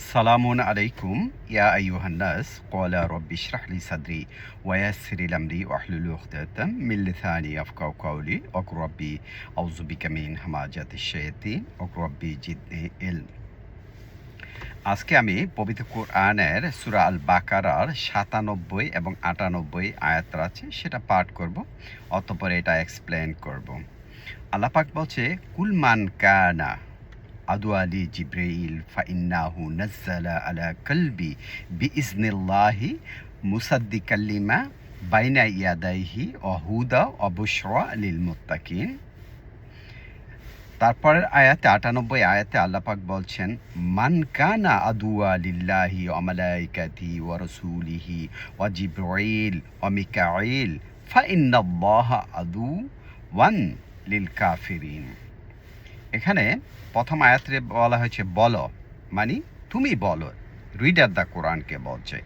সালামুন আলাইকুম ইয়া আইয়ুহান নাস ক্বালা রাব্বি ইশরাহ লি সাদরি ওয়া ইয়াসসির লি আমরি ওয়াহলুল উকদাতাম মিন লিসানি ইয়াফকাহু কওলি ওয়াকুর রাব্বি আউযু বিকা মিন হামাজাতিশ শায়াতিন ওয়াকুর রাব্বি জিদনি ইলম। আজকে আমি পবিত্র কোরআনের সূরা আল বাকারার ৯৭ এবং ৯৮ আয়াত আছে সেটা পাঠ করব, অতঃপর এটা এক্সপ্লেন করব। আল্লাহ পাক বলছে, কুল মান কানা আদওয়ালি জিব্রাইল ফাইন্নাহু নাজ্জালা আলা কলবি বিইজনিল্লাহি মুসাদ্দিকাল লিমা বাইনা ইয়াদাইহি ওয়া হুদা ওয়া বুশরা লিল মুত্তাকিন। তারপরের আয়াতে ৯৮ আয়াতে আল্লাহ পাক বলছেন, মান কানা আদুয়া লিল্লাহি ওয়া মালাইকাতিহি ওয়া রাসূলিহি ওয়া জিবরাইল ওয়া মিকাঈল ফাইন্নাল্লাহা আদুওয়ান লিল কাফিরিন। এখানে প্রথম আয়াতে বলা হয়েছে বলো, মানে তুমি বলো, রিডার দ্য কোরআনকে বলছে।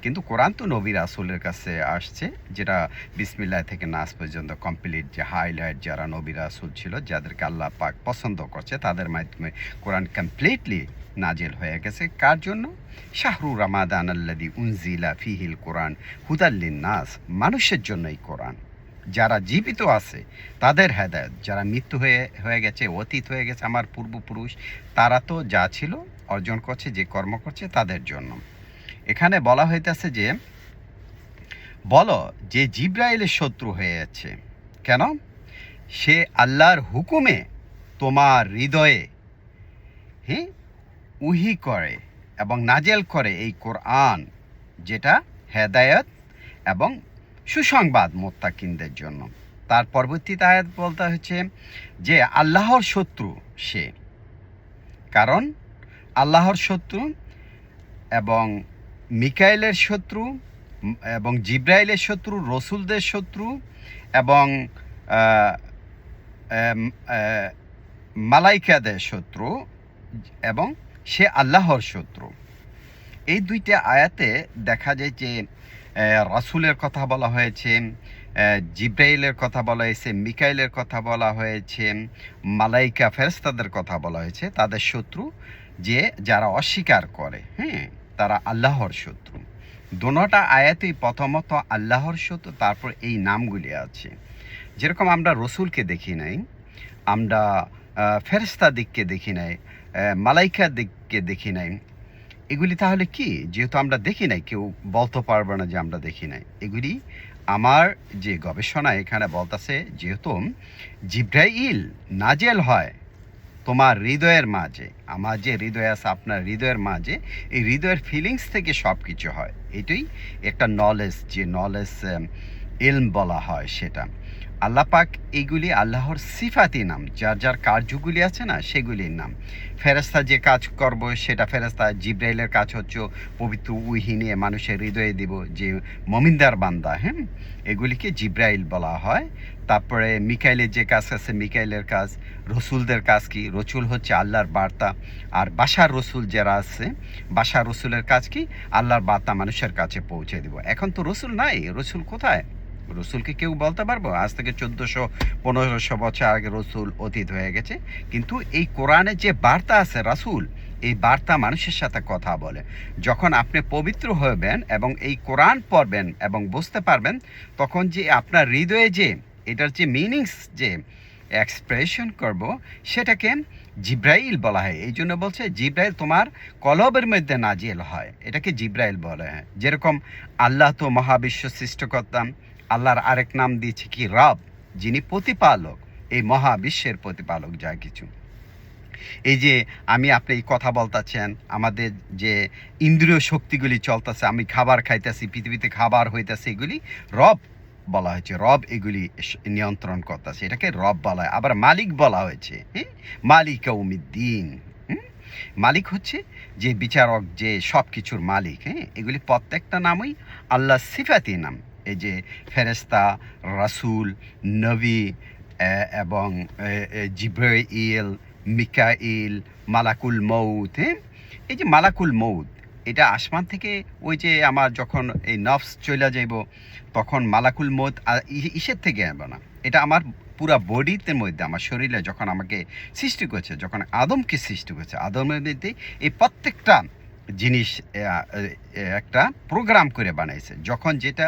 কিন্তু কোরআন তো নবী রাসূলের কাছে আসছে, যেটা বিসমিল্লাহ থেকে নাস পর্যন্ত কমপ্লিট, যে হাইলাইট যারা নবী রাসূল ছিল, যাদেরকে আল্লাহ পাক পছন্দ করছে, তাদের মাধ্যমে কোরআন কমপ্লিটলি নাজিল হয়ে গেছে। কার জন্য? শাহরু রামাদান আল্লাযী উনজিলা ফীহিল কোরআন হুদাল লিন্নাস, মানুষের জন্য এই কোরআন। যারা জীবিত আছে তাদের হেদায়েত, যারা মৃত্যু হয়ে গেছে, অতীত হয়ে গেছে, আমার পূর্বপুরুষ, তারা তো যা ছিল অর্জন করছে, যে কর্ম করছে, তাদের জন্য। এখানে বলা হইতেছে যে বলো যে জিব্রাইলের শত্রু হয়েছে। কেন? সে আল্লাহর হুকুমে তোমার হৃদয়ে উহি করে এবং নাজেল করে এই কোরআন, যেটা হেদায়েত এবং সুসংবাদ মুত্তাকিনদের জন্য। তার পরবর্তীতে আয়াত বলতে হচ্ছে যে আল্লাহর শত্রু সে, কারণ আল্লাহর শত্রু এবং মিকাইলের শত্রু এবং জিব্রাইলের শত্রু, রসুলদের শত্রু এবং মালাইকাদের শত্রু, এবং সে আল্লাহর শত্রু। এই দুইটা আয়াতে দেখা যায় যে রাসূলের কথা বলা হয়েছে, জিব্রাইলের কথা বলা হয়েছে, মিকাইলের কথা বলা হয়েছে, মালাইকা ফেরেশতাদের কথা বলা হয়েছে। তাদের শত্রু যে যারা অস্বীকার করে, তারা আল্লাহর শত্রু। দোনোটা আয়াতেই প্রথমত আল্লাহর শত্রু, তারপর এই নামগুলি আছে। যেরকম আমরা রসুলকে দেখি নাই, আমরা ফেরেশতা দিককে দেখি নাই, মালাইকা দিককে দেখি নাই, এগুলি তাহলে কি? যেহেতু আমরা দেখি নাই, কেউ বলতে পারবে না যে আমরা দেখি নাই। এগুলি আমার যে গবেষণা এখানে বলতেছে, যেহেতু জিব্রাইল নাজেল হয় তোমার হৃদয়ের মাঝে, আমার যে হৃদয় আছে আপনার হৃদয়ের মাঝে, এই হৃদয়ের ফিলিংস থেকে সব কিছু হয়। এটাই একটা নলেজ, যে নলেজ ইলম বলা হয় সেটা। আল্লাহ পাক এইগুলি আল্লাহর সিফাতি নাম, যার যার কার্যগুলি আছে না সেগুলির নাম। ফেরেশতা যে কাজ করব সেটা ফেরেশতা, জিব্রাইলের কাজ হচ্ছে পবিত্র উহি নিয়ে মানুষের হৃদয়ে দিব, যে মমিনদার বান্দা, এগুলিকে জিব্রাইল বলা হয়। তারপরে মিকাইলের যে কাজ আছে মিকাইলের কাজ। রসুলদের কাজ কি? রসুল হচ্ছে আল্লাহর বার্তা। আর বাশার রসুল যারা আছে, বাশার রসুলের কাজ কি? আল্লাহর বার্তা মানুষের কাছে পৌঁছে দিব। এখন তো রসুল নাই, রসুল কোথায়? রসুলকে কেউ বলতে পারবো? আজ থেকে 1400-1500 বছর আগে রসুল অতীত হয়ে গেছে। কিন্তু এই কোরআনে যে বার্তা আছে রাসূল, এই বার্তা মানুষের সাথে কথা বলে। যখন আপনি পবিত্র হবেন এবং এই কোরআন পড়বেন এবং বুঝতে পারবেন, তখন যে আপনার হৃদয়ে যে এটার যে মিনিংস, যে এক্সপ্রেশন করব, সেটাকে জিব্রাইল বলা হয়। এই জন্য বলছে জিব্রাইল তোমার কলবের মধ্যে নাজিল হয়, এটাকে জিব্রাইল বলা হয়। যেরকম আল্লাহ তো মহাবিশ্ব সৃষ্টিকর্তা, আল্লাহর আরেক নাম দিয়েছে কি? রব, যিনি প্রতিপালক, এই মহাবিশ্বের প্রতিপালক যা কিছু। এই যে আপনি এই কথা বলতেছেন, আমাদের যে ইন্দ্রিয় শক্তিগুলি চলতেছে, আমি খাবার খাইতেছি, পৃথিবীতে খাবার হইতেছে, এগুলি রব বলা হয়েছে। রব এগুলি নিয়ন্ত্রণ করতেছে, এটাকে রব বলা হয়। আবার মালিক বলা হয়েছে, মালিক ইয়াউমিদ্দিন। মালিক হচ্ছে যে বিচারক, যে সব কিছুর মালিক। এগুলি প্রত্যেকটা নামই আল্লাহ সিফাতি নাম। এই যে ফেরেশতা, রাসূল, নবী এবং জিব্রাইল, মিকাইল, মালাকুল মউত। এই যে মালাকুল মউত, এটা আসমান থেকে ওই যে আমার যখন এই নফস চলে যাইব, তখন মালাকুল মউত ইসের থেকে আসবে না, এটা আমার পুরা বডিতে মধ্যে, আমার শরীরে যখন আমাকে সৃষ্টি করেছে, যখন আদমকে সৃষ্টি করেছে, আদমের মধ্যে এই প্রত্যেকটা জিনিস একটা প্রোগ্রাম করে বানাইছে, যখন যেটা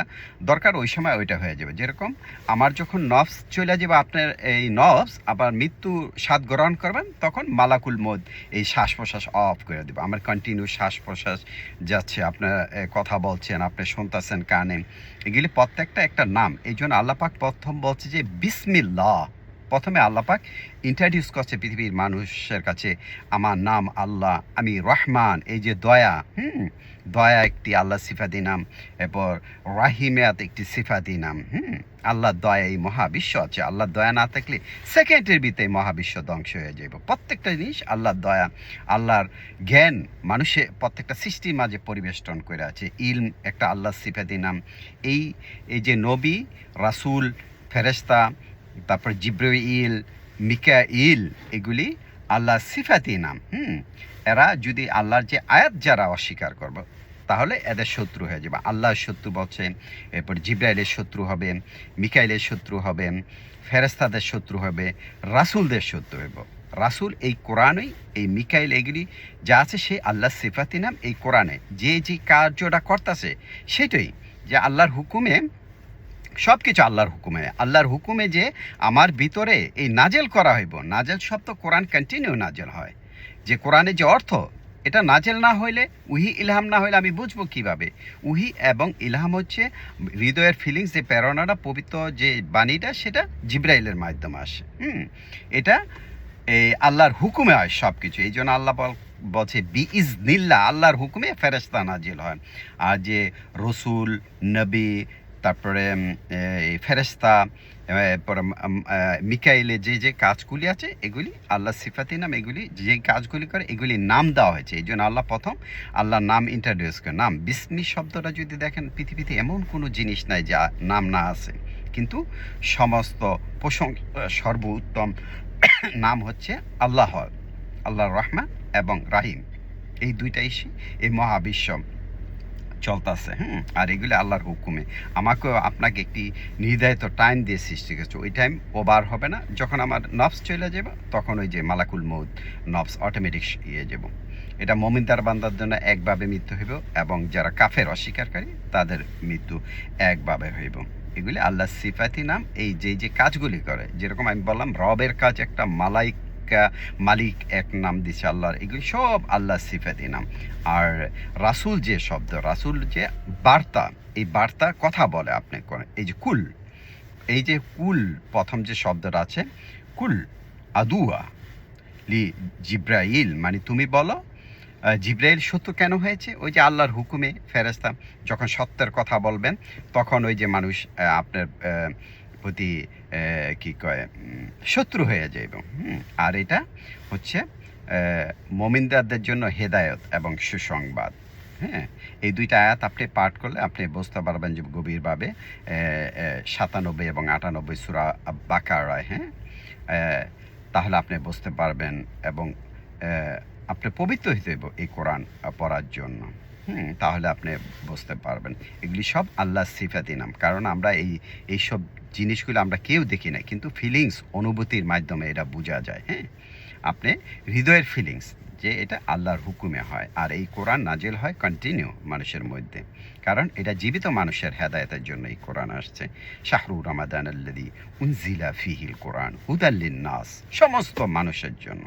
দরকার ওই সময় ওইটা হয়ে যাবে। যেরকম আমার যখন নফস চলে যাবে, আপনার এই নফস আবার মৃত্যু স্বাদ গ্রহণ করবেন, তখন মালাকুল মউত এই শ্বাস প্রশ্বাস অফ করে দেবে। আমার কন্টিনিউ শ্বাস প্রশ্বাস যাচ্ছে, আপনার কথা বলছেন, আপনি শুনতেছেন কানে, এগুলি প্রত্যেকটা একটা নাম। এই জন্য আল্লাহ পাক প্রথম বলছে যে বিসমিল্লাহ। প্রথমে আল্লাহ পাক ইন্ট্রোডিউস করছে পৃথিবীর মানুষের কাছে, আমার নাম আল্লাহ, আমি রহমান, এই যে দয়া, দয়া একটি আল্লাহ সিফাতি নাম, এরপর রাহিমিয়াত একটি সিফাতি নাম। আল্লাহ দয়া, এই মহাবিশ্ব আছে, আল্লাহ দয়া না থাকলে সেকেন্ডের ভিতরে মহাবিশ্ব ধ্বংস হয়ে যাবে। প্রত্যেকটা জিনিস আল্লাহর দয়া, আল্লাহর জ্ঞান মানুষের প্রত্যেকটা সৃষ্টির মাঝে পরিবেষ্টন করে আছে। ইলম একটা আল্লাহ সিফাতি নাম। এই যে নবী, রাসূল, ফেরেশতা, তারপর জিব্রাইল, মিকাইল, এগুলি আল্লাহ সিফাতি নাম। এরা যদি আল্লাহর যে আয়াত যারা অস্বীকার করবে, তাহলে এদের শত্রু হয়ে যাবে। আল্লাহর শত্রু বলছে, এরপর জিব্রাইলের শত্রু হবে, মিকাইলের শত্রু হবে, ফেরেশতাদের শত্রু হবে, রাসূলদের শত্রু হবে। রাসূল এই কোরআনেই, এই মিকাইল, এগুলি যা আছে সে আল্লাহর সিফাতি নাম। এই কোরআনে যে যে কার্যটা করতেছে সেটাই, যে আল্লাহর হুকুমে, সব কিছু আল্লাহর হুকুমে যে আমার ভিতরে এই নাজেল করা হইব। নাজেল শব্দ কোরআন কন্টিনিউ নাজেল হয়, যে কোরআনের যে অর্থ, এটা নাজেল না হইলে, উহি ইলহাম না হইলে আমি বুঝবো কিভাবে? উহি এবং ইলহাম হচ্ছে হৃদয়ের ফিলিংস, যে প্রেরণাটা, পবিত্র যে বাণীটা, সেটা জিব্রাইলের মাধ্যমে আসে। এটা এই আল্লাহর হুকুমে হয় সব কিছু। এই জন্য আল্লাহ বলছে বিইজনিল্লাহ, আল্লাহর হুকুমে ফেরেশতা নাজিল হয়। আর যে রসুল, নবী, তারপরে ফেরেশতা, মিকাইলে যে যে কাজগুলি আছে, এগুলি আল্লাহ সিফাতি নাম। এগুলি যে কাজগুলি করে, এগুলি নাম দেওয়া হয়েছে। এই জন্য আল্লাহ প্রথম আল্লাহর নাম ইন্ট্রোডিউস করে। নাম, বিসমি শব্দটা যদি দেখেন, পৃথিবীতে এমন কোনো জিনিস নাই যা নাম না আছে, কিন্তু সমস্ত সর্বোত্তম নাম হচ্ছে আল্লাহ, আল্লাহর রহমান এবং রাহিম। এই দুইটাই এই মহাবিশ্ব চলতেছে। আর এগুলি আল্লাহর হুকুমে। আমাকেও আপনাকে একটি নির্ধারিত টাইম দিয়ে সৃষ্টি করেছে। ওই টাইম ওভার হবে না। যখন আমার নফস চলে যাবে, তখন ওই যে মালাকুল মউত, নফস অটোমেটিক যাব। এটা মুমিনদার বান্দার জন্য একভাবে মৃত্যু হইব, এবং যারা কাফের অস্বীকারী তাদের মৃত্যু একভাবে হইব। এগুলি আল্লাহ সিফাতি নাম। এই যে কাজগুলি করে, যেরকম আমি বললাম রবের কাজ একটা, মালিক এক নাম দিছে আল্লাহর, এগুলি সব আল্লাহ সিফাতি নাম। আর রাসূল যে শব্দ, রাসূল যে বার্তা, এই বার্তা কথা বলে আপনি করেন। এই যে কুল, এই যে কুল, প্রথম যে শব্দটা আছে কুল আদুয়া লি জিব্রাইল, মানে তুমি বলো। জিব্রাইল শত্রু কেন হয়েছে? ওই যে আল্লাহর হুকুমে ফেরেশতা যখন সত্যের কথা বলবেন, তখন ওই যে মানুষ আপনার প্রতি কি কয়, শত্রু হয়ে যাইব। আর এটা হচ্ছে মুমিনদের জন্য হেদায়েত এবং সুসংবাদ। এই দুইটা আয়াত আপনি পাঠ করলে আপনি বুঝতে পারবেন যে গভীরভাবে 97 এবং 98 সূরা বাকারায়, তাহলে আপনি বুঝতে পারবেন, এবং আপনি পবিত্র হইতে হইব এই কোরআন পড়ার জন্য। তাহলে আপনি বুঝতে পারবেন এগুলি সব আল্লাহ সিফাতি নাম। কারণ আমরা এইসব জিনিসগুলো আমরা কেউ দেখি না, কিন্তু ফিলিংস, অনুভূতির মাধ্যমে এটা বোঝা যায়। আপনি হৃদয়ের ফিলিংস, যে এটা আল্লাহর হুকুমে হয়। আর এই কোরআন নাজিল হয় কন্টিনিউ মানুষের মধ্যে, কারণ এটা জীবিত মানুষের হেদায়েতের জন্য এই কোরআন আসছে। শাহরু রমাদান আল্লাযী উনজিলা ফীহিল কোরআন হুদাল লিন্নাস, সমস্ত মানুষের জন্য।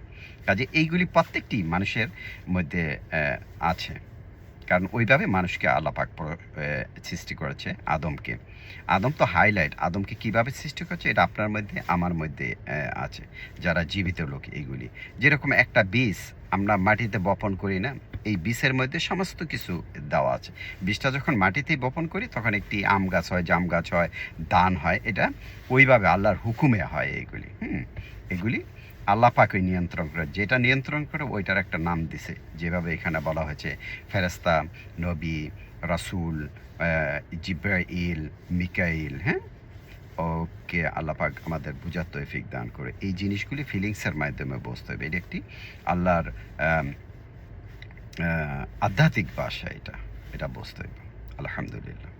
কাজে এইগুলি প্রত্যেকটি মানুষের মধ্যে আছে, কারণ ওইভাবে মানুষকে আল্লাহ পাক সৃষ্টি করেছে। আদম তো হাইলাইট। আদমকে কিভাবে সৃষ্টি করেছে, এটা আপনার মধ্যে, আমার মধ্যে আছে, যারা জীবিত লোক। এইগুলি যেরকম একটা বীজ আমরা মাটিতে বপন করি না, এই বীজের মধ্যে সমস্ত কিছু দেওয়া আছে। বীজটা যখন মাটিতে বপন করি, তখন একটি আম গাছ হয়, জাম গাছ হয়, ধান হয়। এটা ওইভাবে আল্লাহর হুকুমে হয়। এগুলি আল্লাহ পাকই নিয়ন্ত্রণ করে। যেটা নিয়ন্ত্রণ করে ওইটার একটা নাম দিছে, যেভাবে এখানে বলা হয়েছে ফেরেশতা, নবী, রাসূল, জিব্রাইল, মিকাইল। ওকে, আল্লাহ পাক আমাদের বুঝার তৌফিক দান করে। এই জিনিসগুলি ফিলিংসের মাধ্যমে বুঝতে হবে। এটা একটি আল্লাহর আধ্যাত্মিক ভাষা, এটা বুঝতে হবে। আলহামদুলিল্লাহ।